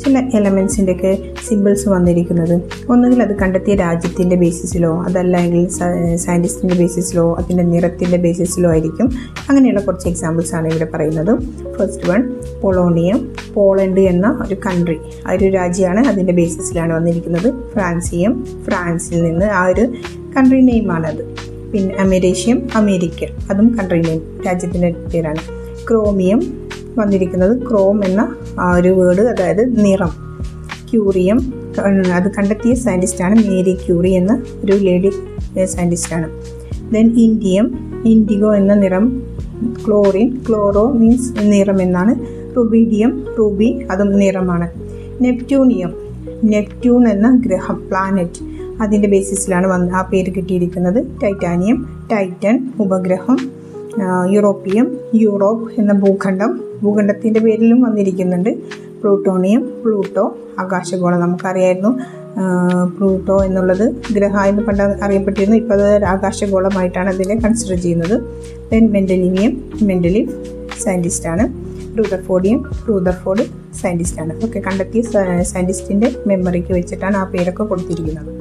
ചില എലമെൻസിൻ്റെയൊക്കെ സിമ്പിൾസ് വന്നിരിക്കുന്നത് ഒന്നുകിൽ അത് കണ്ടെത്തിയ രാജ്യത്തിൻ്റെ ബേസിസിലോ അതല്ലെങ്കിൽ സയൻറ്റിസ്റ്റിൻ്റെ ബേസിസിലോ അതിൻ്റെ നിറത്തിൻ്റെ ബേസിസിലോ ആയിരിക്കും. അങ്ങനെയുള്ള കുറച്ച് എക്സാമ്പിൾസാണ് ഇവിടെ പറയുന്നത്. First one, polonium. പോളണ്ട് എന്ന ഒരു കൺട്രി, ആ ഒരു രാജ്യമാണ് അതിൻ്റെ ബേസിസിലാണ് വന്നിരിക്കുന്നത്. ഫ്രാൻസിയം, ഫ്രാൻസിൽ നിന്ന് ആ ഒരു കൺട്രി നെയിമാണത്. പിന്നെ അമേരീഷ്യം, അമേരിക്ക, അതും കൺട്രി നെയിം, രാജ്യത്തിൻ്റെ പേരാണ്. ക്രോമിയം വന്നിരിക്കുന്നത് ക്രോം എന്ന ആ ഒരു വേർഡ്, അതായത് നിറം. ക്യൂറിയം, അത് കണ്ടെത്തിയ സയൻറ്റിസ്റ്റാണ് മേരി ക്യൂറി എന്ന ഒരു ലേഡി സയൻറ്റിസ്റ്റാണ്. ദെൻ ഇൻഡിയം, ഇൻഡിഗോ എന്ന നിറം. ക്ലോറിൻ, ക്ലോറോ മീൻസ് നിറം എന്നാണ്. റുബീഡിയം, റൂബി, അതും നിറമാണ്. നെപ്റ്റ്യൂണിയം, നെപ്റ്റ്യൂൺ എന്ന ഗ്രഹം, പ്ലാനറ്റ്, അതിൻ്റെ ബേസിസിലാണ് ആ പേര് കിട്ടിയിരിക്കുന്നത്. ടൈറ്റാനിയം, ടൈറ്റൻ, ഉപഗ്രഹം. യൂറോപ്പിയം, യൂറോപ്പ് എന്ന ഭൂഖണ്ഡത്തിൻ്റെ പേരിലും വന്നിരിക്കുന്നുണ്ട്. പ്ലൂട്ടോണിയം, പ്ലൂട്ടോ, ആകാശഗോളം. നമുക്കറിയായിരുന്നു പ്ലൂട്ടോ എന്നുള്ളത് ഗ്രഹമായിരുന്നു പണ്ട് അറിയപ്പെട്ടിരുന്നു. ഇപ്പോൾ അത് ആകാശഗോളമായിട്ടാണ് അതിനെ കൺസിഡർ ചെയ്യുന്നത്. ദെൻ മെൻഡലിവിയം, മെൻഡലിവ് സയൻറ്റിസ്റ്റാണ്. റൂദർഫോർഡ് സയൻറ്റിസ്റ്റാണ്. ഒക്കെ കണ്ടെത്തിയ സയൻറ്റിസ്റ്റിൻ്റെ മെമ്മറിക്ക് വെച്ചിട്ടാണ് ആ പേരൊക്കെ കൊടുത്തിരിക്കുന്നത്.